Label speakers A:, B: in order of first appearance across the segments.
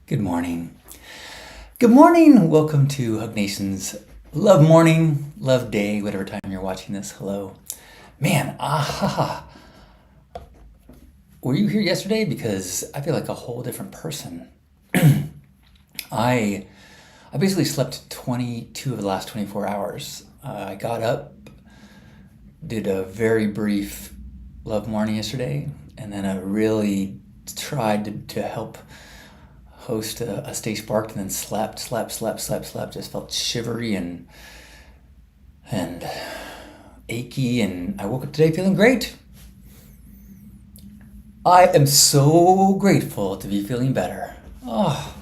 A: Good morning. Good morning. Welcome to Hug Nation's Love Morning, Love Day, whatever time you're watching this. Hello. Man, were you here yesterday? Because I feel like a whole different person. I I basically slept 22 of the last 24 hours. I got up, did a very brief love morning yesterday, and then I really tried to help host a Stay Sparked, and then slept. Just felt shivery and achy, and I woke up today feeling great. I am so grateful to be feeling better. Oh,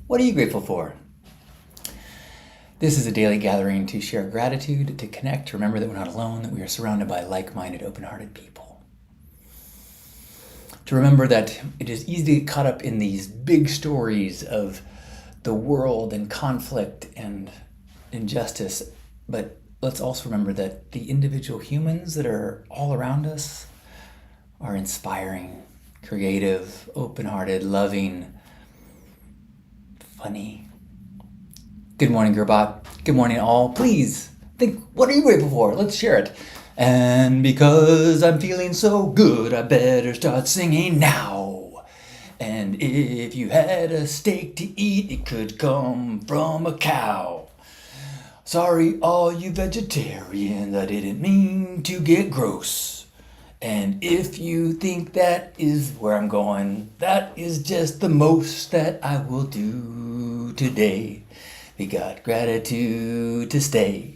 A: what are you grateful for? This is a daily gathering to share gratitude, to connect, to remember that we're not alone, that we are surrounded by like-minded, open-hearted people. To remember that it is easy to get caught up in these big stories of the world and conflict and injustice, but let's also remember that the individual humans that are all around us are inspiring, creative, open-hearted, loving, funny. Good morning, Gerbot. Good morning, all. Please think, what are you grateful for? Let's share it. And because I'm feeling so good, I better start singing now. And if you had a steak to eat, it could come from a cow. Sorry, all you vegetarians, I didn't mean to get gross. And if you think that is where I'm going, that is just the most that I will do today. We got gratitude to stay.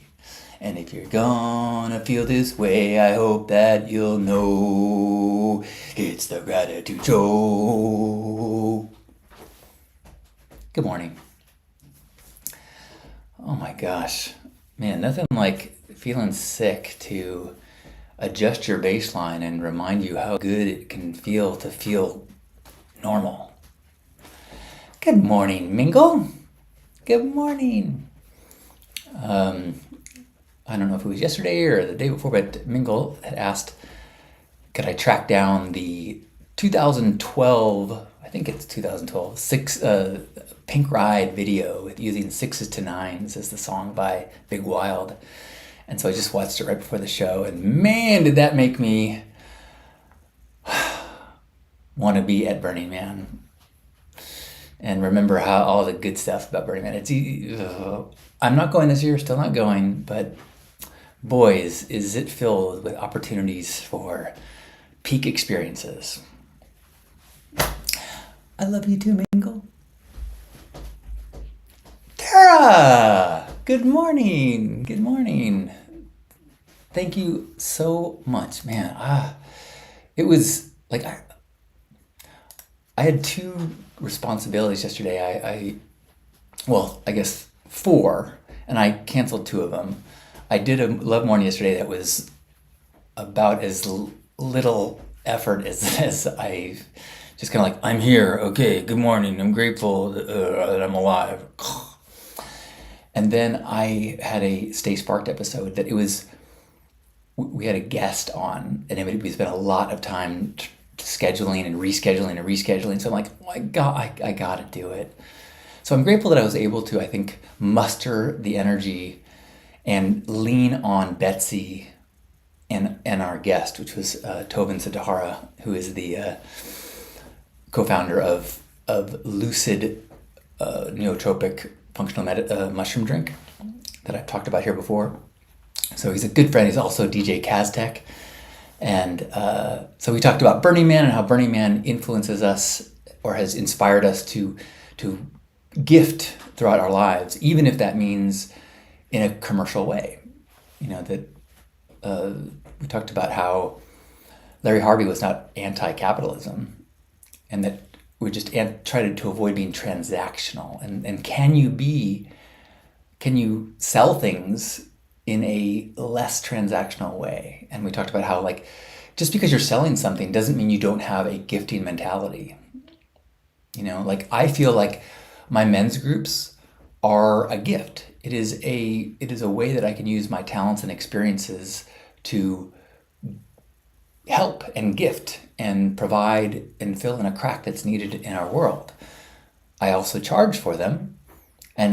A: And if you're gonna feel this way, I hope that you'll know it's the Gratitude Show. Good morning. Oh my gosh. Man, nothing like feeling sick to adjust your baseline and remind you how good it can feel to feel normal. Good morning, Mingle. Good morning. I don't know if it was yesterday or the day before, but Mingle had asked, could I track down the 2012, I think it's 2012, Pink Ride video with using sixes to nines as the song by Big Wild. And so I just watched it right before the show, and man, did that make me want to be at Burning Man and remember how all the good stuff about Burning Man. I'm not going this year, still not going, but boys, is it filled with opportunities for peak experiences. I love you too, Mingle. Tara! Good morning. Good morning. Thank you so much, man. It was like I had two responsibilities yesterday. I guess four, and I canceled two of them. I did a love morning yesterday that was about as little effort as I just kind of like, I'm here, okay, good morning, I'm grateful that I'm alive. And then I had a Stay Sparked episode that we had a guest on, and we spent a lot of time scheduling and rescheduling. So I'm like, oh my God, I gotta do it. So I'm grateful that I was able to, I think, muster the energy and lean on Betsy and our guest, which was Tovin Sadahara, who is the co-founder of Lucid Nootropic Functional Mushroom Drink that I've talked about here before. So he's a good friend. He's also DJ Kaztech. And so we talked about Burning Man and how Burning Man influences us or has inspired us to gift throughout our lives, even if that means in a commercial way. We talked about how Larry Harvey was not anti-capitalism, and that we just tried to avoid being transactional. And can you sell things in a less transactional way? And we talked about how, like, just because you're selling something doesn't mean you don't have a gifting mentality. Like, I feel like my men's groups are a gift. It is a way that I can use my talents and experiences to help and gift and provide and fill in a crack that's needed in our world. I also charge for them, and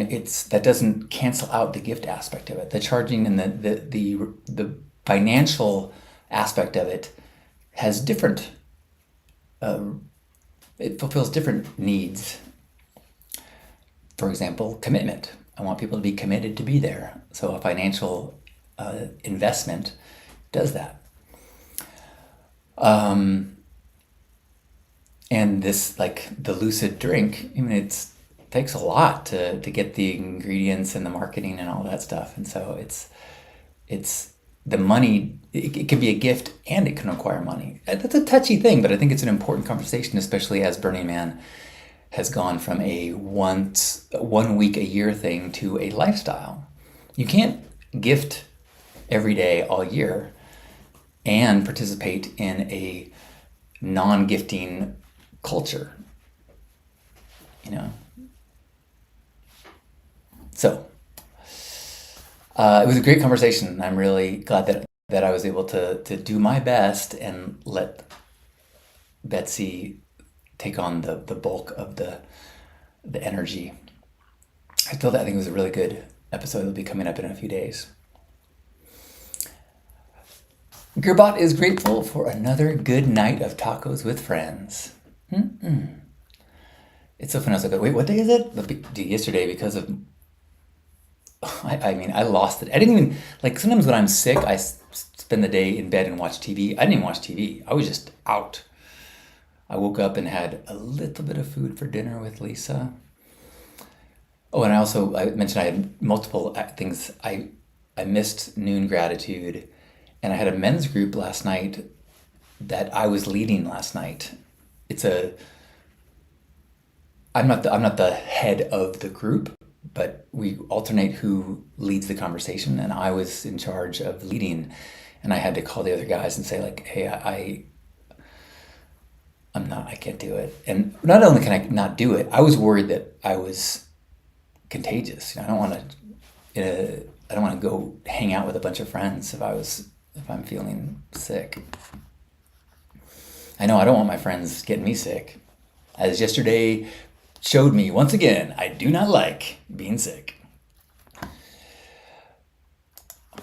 A: that doesn't cancel out the gift aspect of it. The charging and the financial aspect of it has different. It fulfills different needs. For example, commitment. I want people to be committed to be there. So a financial investment does that. And this, like the Lucid drink, I mean, it takes a lot to get the ingredients and the marketing and all that stuff. And so it's the money, it can be a gift and it can require money. That's a touchy thing, but I think it's an important conversation, especially as Burning Man has gone from a 1 week a year thing to a lifestyle. You can't gift every day all year and participate in a non-gifting culture, you know. So it was a great conversation. I'm really glad that I was able to do my best and let Betsy take on the bulk of the energy. I think it was a really good episode. It'll be coming up in a few days. Gerbot is grateful for another good night of tacos with friends. It's so funny. I was like, wait, what day is it? Yesterday, because of, I lost it. I didn't even, like, sometimes when I'm sick, I spend the day in bed and watch TV. I didn't even watch TV. I was just out. I woke up and had a little bit of food for dinner with Lisa. Oh, and I mentioned I had multiple things. I missed noon gratitude, and I had a men's group last night that I was leading last night. I'm not the head of the group, but we alternate who leads the conversation, and I was in charge of leading, and I had to call the other guys and say, like, hey, I can't do it. And not only can I not do it, I was worried that I was contagious. I don't want to go hang out with a bunch of friends if I'm feeling sick. I know I don't want my friends getting me sick. As yesterday showed me once again, I do not like being sick.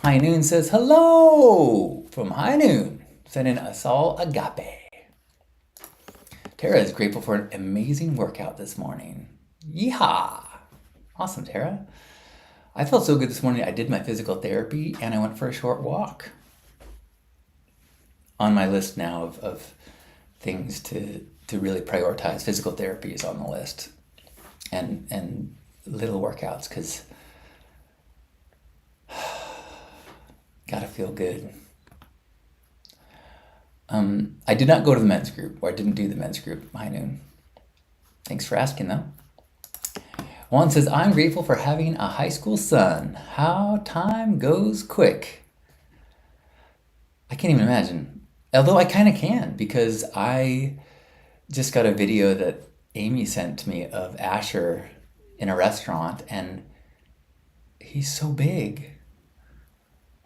A: High Noon says hello from High Noon, sending us all agape. Tara is grateful for an amazing workout this morning. Yeehaw! Awesome, Tara. I felt so good this morning. I did my physical therapy and I went for a short walk. On my list now of things to really prioritize, physical therapy is on the list. And little workouts, because gotta feel good. I did not go to the men's group, or I didn't do the men's group. High Noon. Thanks for asking, though. Juan says, I'm grateful for having a high school son. How time goes quick. I can't even imagine. Although I kind of can, because I just got a video that Amy sent to me of Asher in a restaurant, and he's so big.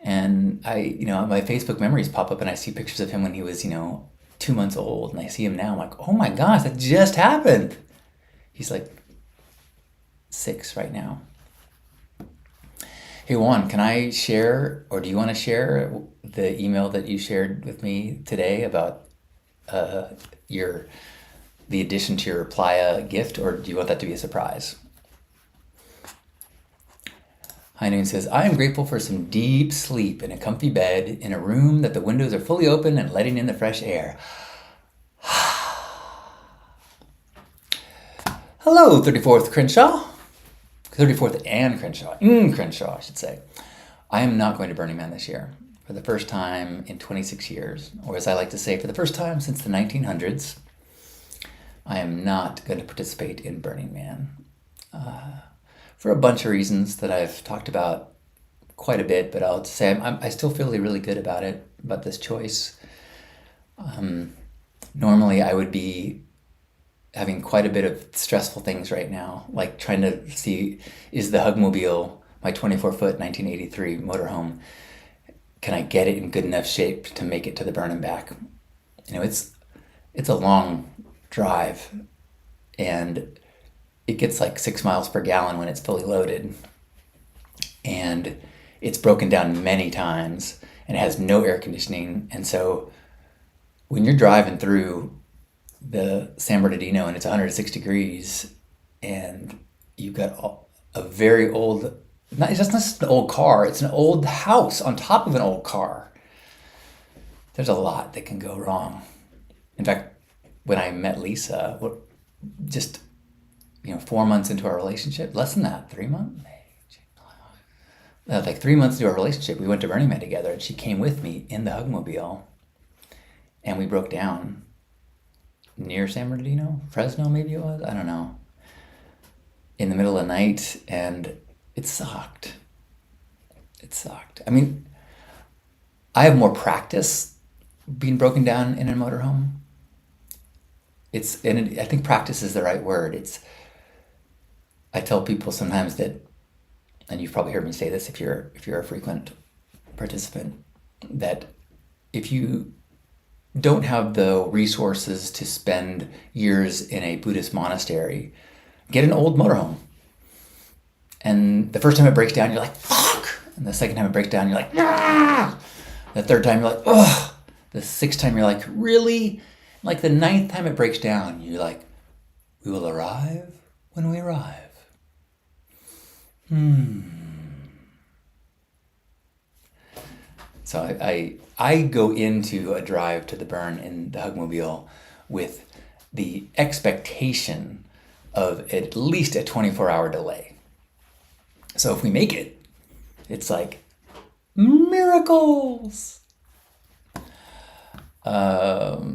A: And my Facebook memories pop up and I see pictures of him when he was, 2 months old, and I see him now. I'm like, oh my gosh, that just happened. He's like 6 right now. Hey Juan, can I share, or do you want to share the email that you shared with me today about the addition to your Playa gift, or do you want that to be a surprise? High Noon says, I am grateful for some deep sleep in a comfy bed in a room that the windows are fully open and letting in the fresh air. Hello, 34th Crenshaw. 34th and Crenshaw. Crenshaw, I should say. I am not going to Burning Man this year for the first time in 26 years, or as I like to say, for the first time since the 1900s. I am not going to participate in Burning Man. For a bunch of reasons that I've talked about quite a bit, but I'll just say I still feel really good about it, about this choice. Normally I would be having quite a bit of stressful things right now, like trying to see, is the Hugmobile, my 24-foot 1983 motorhome, can I get it in good enough shape to make it to the burn and back? It's a long drive, and it gets like 6 miles per gallon when it's fully loaded, and it's broken down many times and it has no air conditioning. And so when you're driving through the San Bernardino and it's 106 degrees and you've got a very old, not, it's just not just an old car, it's an old house on top of an old car. There's a lot that can go wrong. In fact, when I met Lisa, just 4 months into our relationship, less than that, 3 months, like 3 months into our relationship, we went to Burning Man together, and she came with me in the Hugmobile, and we broke down near San Bernardino, Fresno, maybe it was, I don't know, in the middle of the night, and it sucked. It sucked. I mean, I have more practice being broken down in a motorhome. I think practice is the right word. I tell people sometimes that, and you've probably heard me say this if you're a frequent participant, that if you don't have the resources to spend years in a Buddhist monastery, get an old motorhome. And the first time it breaks down, you're like, fuck! And the second time it breaks down, you're like, ah! The third time, you're like, ugh! The sixth time, you're like, really? Like the ninth time it breaks down, you're like, we will arrive when we arrive. So I go into a drive to the burn in the Hugmobile with the expectation of at least a 24-hour delay. So if we make it, it's like miracles. Hello,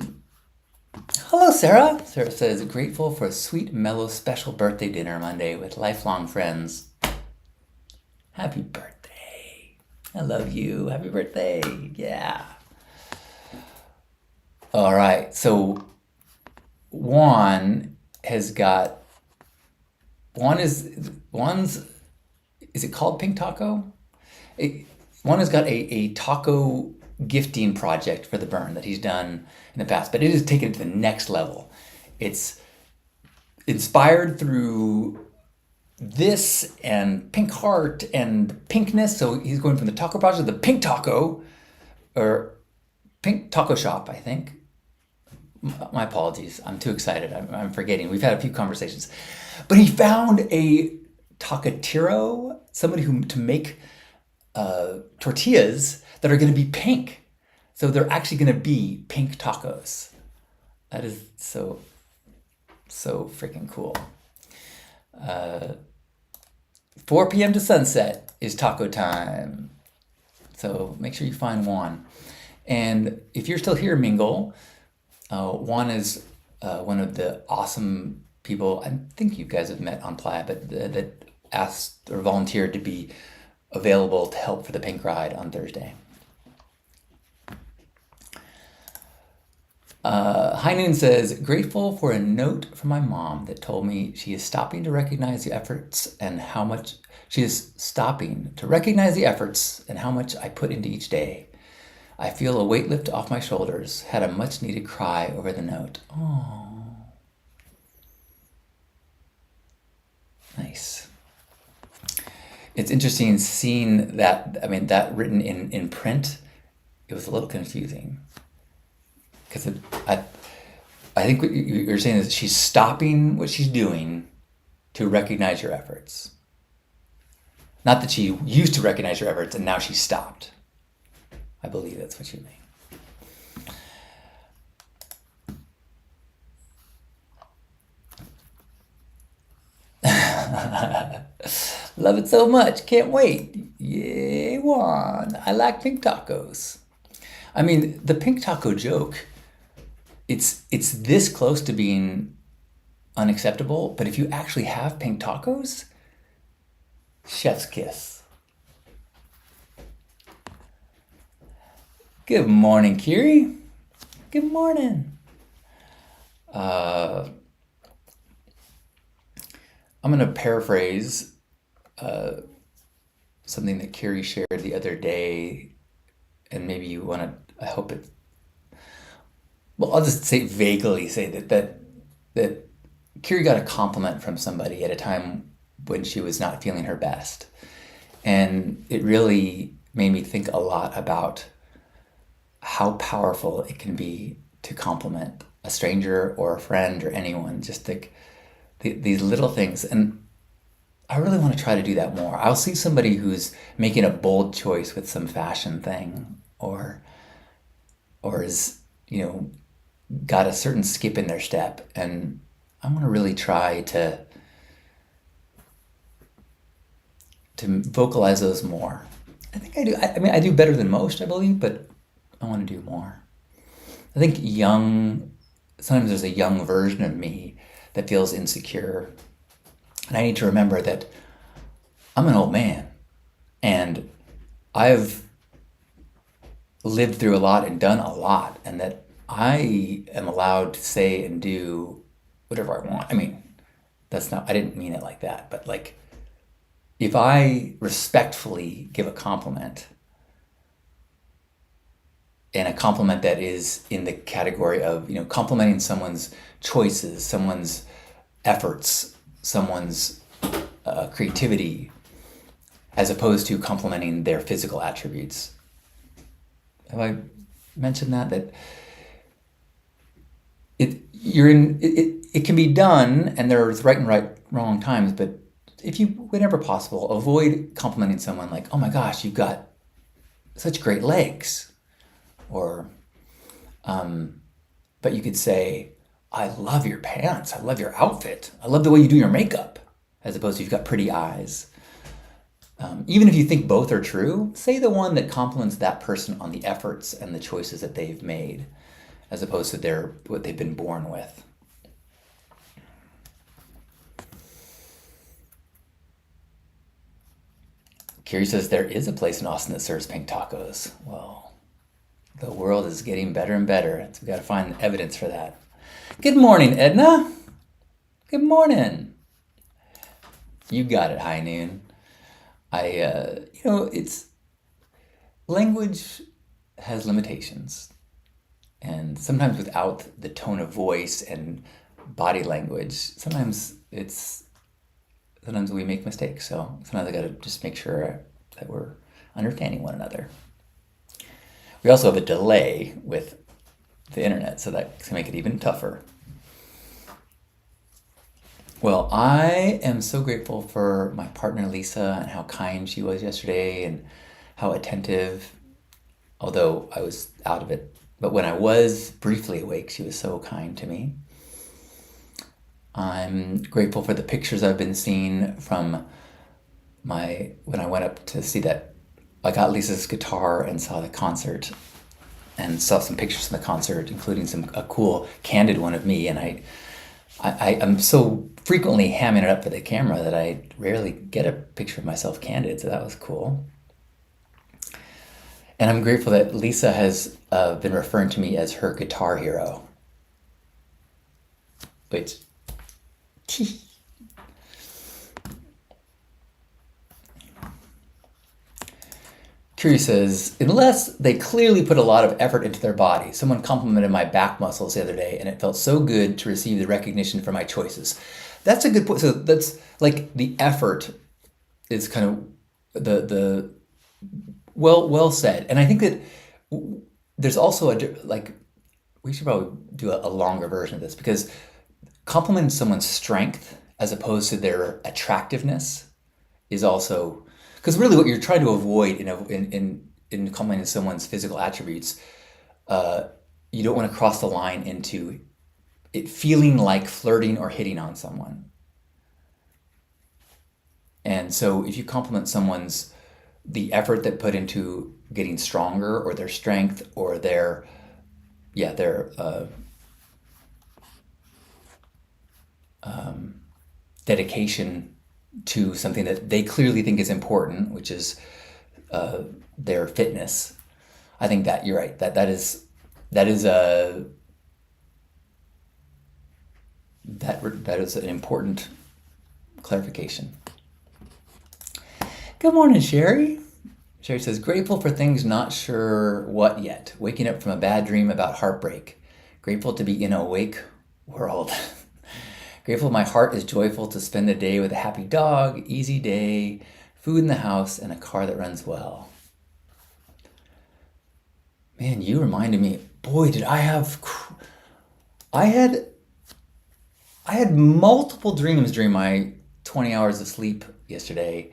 A: Sarah. Sarah says, grateful for a sweet, mellow, special birthday dinner Monday with lifelong friends. Happy birthday. I love you. Happy birthday. Yeah. All right. So Juan is it called Pink Taco? Juan has got a taco gifting project for the burn that he's done in the past, but it is taken to the next level. It's inspired through this and Pink Heart and Pinkness. So he's going from the taco project to the Pink Taco, or Pink Taco Shop, I think. My apologies. I'm too excited. I'm forgetting. We've had a few conversations. But he found a tacatero, somebody to make tortillas that are going to be pink. So they're actually going to be pink tacos. That is so freaking cool. 4 p.m. to sunset is taco time. So make sure you find Juan. And if you're still here, Mingle, Juan is one of the awesome people, I think you guys have met on Playa, but that asked or volunteered to be available to help for the pink ride on Thursday. High Noon says, grateful for a note from my mom that told me she is stopping to recognize the efforts and how much I put into each day. I feel a weight lift off my shoulders. Had a much needed cry over the note. Oh, nice. It's interesting seeing that. I mean, that written in print, it was a little confusing. Because I think what you're saying is she's stopping what she's doing to recognize your efforts. Not that she used to recognize your efforts and now she's stopped. I believe that's what you mean. Love it so much. Can't wait. Yay, Juan. I like pink tacos. I mean, the pink taco joke, it's this close to being unacceptable, but if you actually have pink tacos, chef's kiss. Good morning, Kiri. Good morning. I'm going to paraphrase something that Kiri shared the other day, and maybe you want to, I hope it, well, I'll just vaguely say that Kiri got a compliment from somebody at a time when she was not feeling her best. And it really made me think a lot about how powerful it can be to compliment a stranger or a friend or anyone. Just like these little things. And I really want to try to do that more. I'll see somebody who's making a bold choice with some fashion thing or is, got a certain skip in their step. And I want to really try to vocalize those more. I think I do. I mean, I do better than most, I believe, but I want to do more. I think sometimes there's a young version of me that feels insecure. And I need to remember that I'm an old man and I've lived through a lot and done a lot, and that I am allowed to say and do whatever I want. I mean, I didn't mean it like that, but like, if I respectfully give a compliment, and a compliment that is in the category of, complimenting someone's choices, someone's efforts, someone's creativity, as opposed to complimenting their physical attributes. Have I mentioned that it can be done, and there's right and wrong times, but if you, whenever possible, avoid complimenting someone like, "Oh my gosh, you've got such great legs," or, but you could say, "I love your pants. I love your outfit. I love the way you do your makeup," as opposed to, "You've got pretty eyes." Even if you think both are true, say the one that compliments that person on the efforts and the choices that they've made, as opposed to what they've been born with. Kiri says there is a place in Austin that serves pink tacos. Well, the world is getting better and better. So we got to find evidence for that. Good morning, Edna. Good morning. You got it, High Noon. It's language has limitations, and sometimes without the tone of voice and body language, sometimes we make mistakes. So sometimes I got to just make sure that we're understanding one another. We also have a delay with the internet, so that can make it even tougher. Well, I am so grateful for my partner Lisa and how kind she was yesterday and how attentive, although I was out of it. But when I was briefly awake, she was so kind to me. I'm grateful for the pictures I've been seeing from when I went up to see that. I got Lisa's guitar and saw the concert and saw some pictures from the concert, including a cool candid one of me. And I'm so frequently hamming it up for the camera that I rarely get a picture of myself candid, so that was cool. And I'm grateful that Lisa has been referring to me as her guitar hero. Which, Kiri says, unless they clearly put a lot of effort into their body. Someone complimented my back muscles the other day, and it felt so good to receive the recognition for my choices. That's a good point. So that's like the effort is kind of the well said. And I think that there's also we should probably do a longer version of this, because complimenting someone's strength as opposed to their attractiveness is also, because really what you're trying to avoid in complimenting someone's physical attributes, you don't want to cross the line into it feeling like flirting or hitting on someone. And so if you compliment the effort that put into getting stronger, or their strength, or their dedication to something that they clearly think is important, which is their fitness, I think that you're right. That is an important clarification. Good morning, Sherry. Sherry says, grateful for things not sure what yet. Waking up from a bad dream about heartbreak. Grateful to be in an awake world. Grateful my heart is joyful to spend a day with a happy dog, easy day, food in the house, and a car that runs well. Man, you reminded me, boy, did I have, I had multiple dreams during my 20 hours of sleep yesterday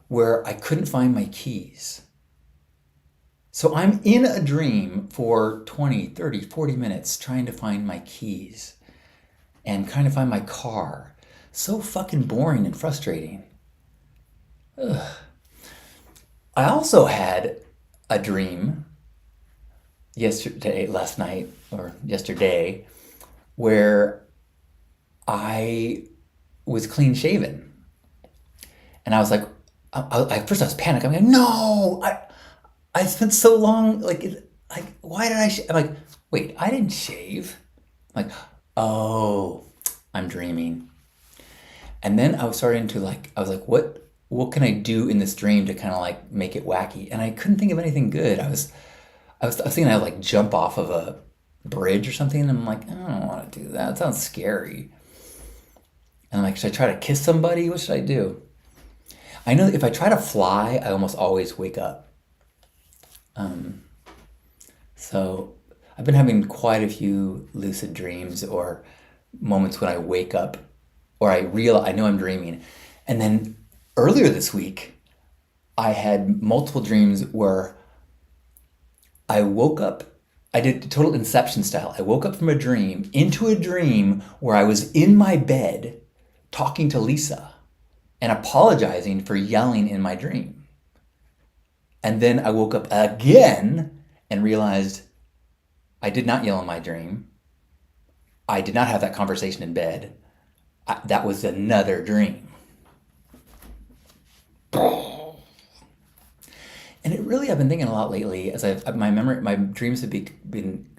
A: where I couldn't find my keys. So I'm in a dream for 20, 30, 40 minutes trying to find my keys and trying to find my car. So fucking boring and frustrating. Ugh. I also had a dream last night, or yesterday, where I was clean shaven. And I was like, at first I was panicked. I'm like, no, I spent so long, why did I I'm like, wait, I didn't shave. I'm like, oh, I'm dreaming. And then I was starting to what can I do in this dream to kind of like make it wacky? And I couldn't think of anything good. I was thinking I'd like jump off of a bridge or something. And I'm like, I don't want to do that. It sounds scary. And I'm like, should I try to kiss somebody? What should I do? I know that if I try to fly, I almost always wake up. So I've been having quite a few lucid dreams or moments when I wake up or I know I'm dreaming. And then earlier this week, I had multiple dreams where I woke up. I did total Inception style. I woke up from a dream into a dream where I was in my bed talking to Lisa and apologizing for yelling in my dream. And then I woke up again and realized I did not yell in my dream. I did not have that conversation in bed. That was another dream. And I've been thinking a lot lately as my dreams have been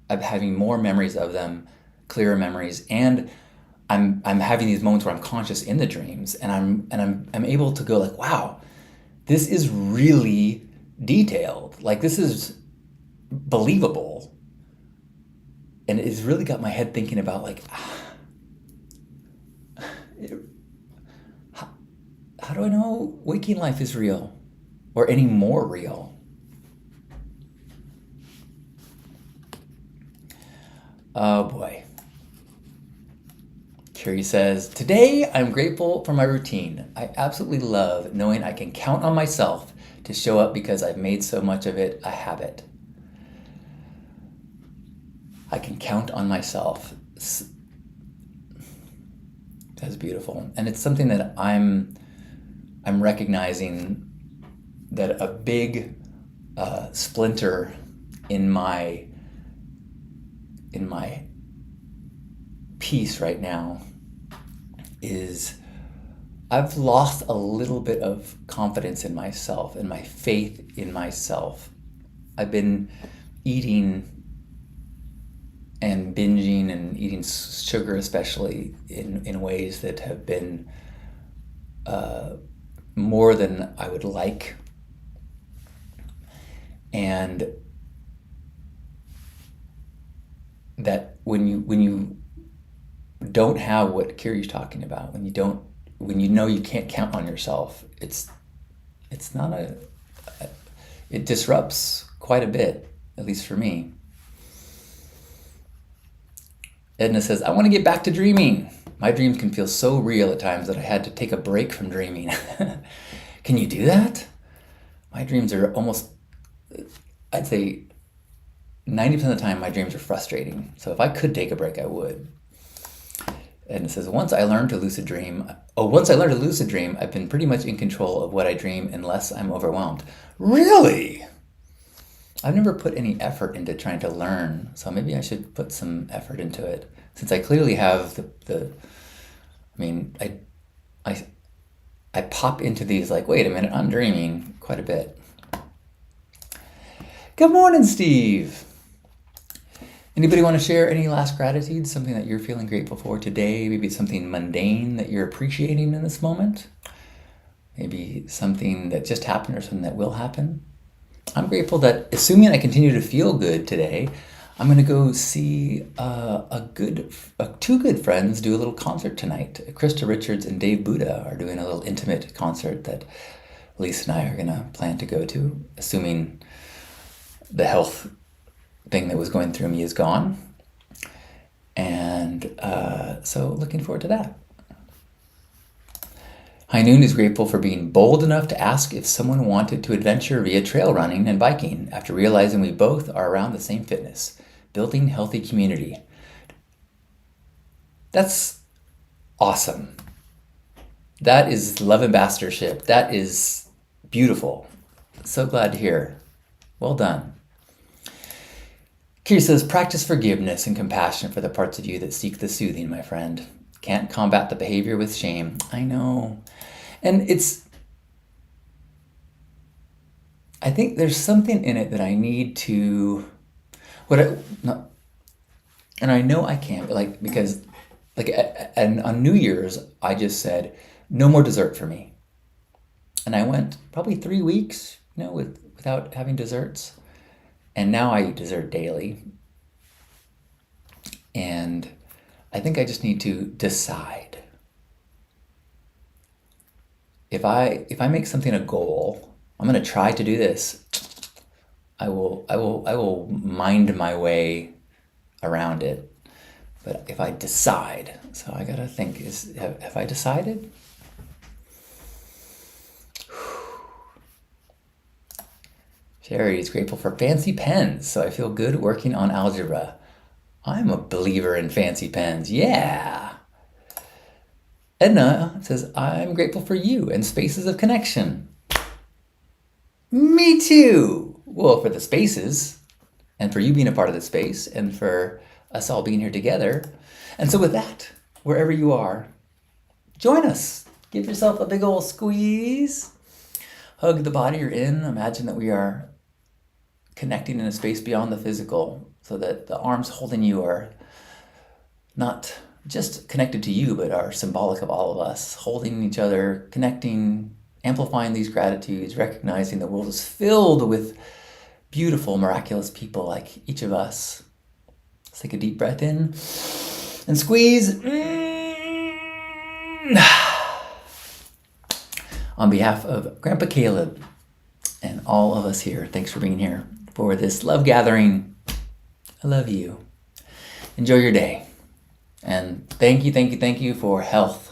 A: I'm having more memories of them, clearer memories, and I'm having these moments where I'm conscious in the dreams, and I'm able to go like, wow, this is really detailed. Like, this is believable. And it's really got my head thinking about like, how do I know waking life is real or any more real? Oh boy. Carrie says, today I'm grateful for my routine. I absolutely love knowing I can count on myself to show up because I've made so much of it a habit. I can count on myself. That's beautiful. And it's something that I'm recognizing that a big splinter in my piece right now is I've lost a little bit of confidence in myself and my faith in myself. I've been eating and binging and eating sugar, especially in ways that have been more than I would like. And that when you don't have what Kiri's talking about, when you know you can't count on yourself, it disrupts quite a bit, at least for me. Edna says, I want to get back to dreaming. My dreams can feel so real at times that I had to take a break from dreaming. Can you do that? My dreams are almost, I'd say 90% of the time my dreams are frustrating. So if I could take a break, I would. And it says, once I learned to lucid dream, I've been pretty much in control of what I dream unless I'm overwhelmed. Really? I've never put any effort into trying to learn, so maybe I should put some effort into it. Since I clearly have I pop into these like, wait a minute, I'm dreaming quite a bit. Good morning, Steve. Anybody want to share any last gratitude, something that you're feeling grateful for today? Maybe it's something mundane that you're appreciating in this moment. Maybe something that just happened or something that will happen. I'm grateful that, assuming I continue to feel good today, I'm gonna go see two good friends do a little concert tonight. Krista Richards and Dave Buddha are doing a little intimate concert that Lisa and I are gonna plan to go to, assuming the health thing that was going through me is gone. And so looking forward to that. High Noon is grateful for being bold enough to ask if someone wanted to adventure via trail running and biking after realizing we both are around the same fitness, building healthy community. That's awesome. That is love ambassadorship. That is beautiful. So glad to hear. Well done. Kiri says, practice forgiveness and compassion for the parts of you that seek the soothing, my friend. Can't combat the behavior with shame. I know. And I think there's something in it that I need to, and I know I can't, but because and on New Year's, I just said, no more dessert for me. And I went probably 3 weeks, without having desserts. And now I eat dessert daily. And I think I just need to decide. If I make something a goal, I'm going to try to do this. I will mind my way around it. But if I decide, so I got to think, have I decided? Sherry is grateful for fancy pens, so I feel good working on algebra. I'm a believer in fancy pens. Yeah. Edna says, I'm grateful for you and spaces of connection. Me too. Well, for the spaces, and for you being a part of the space, and for us all being here together. And so with that, wherever you are, join us. Give yourself a big old squeeze. Hug the body you're in. Imagine that we are connecting in a space beyond the physical, so that the arms holding you are not just connected to you, but are symbolic of all of us, holding each other, connecting, amplifying these gratitudes, recognizing the world is filled with beautiful, miraculous people like each of us. Let's take a deep breath in and squeeze. On behalf of Grandpa Caleb and all of us here, thanks for being here for this love gathering. I love you. Enjoy your day. And thank you for health.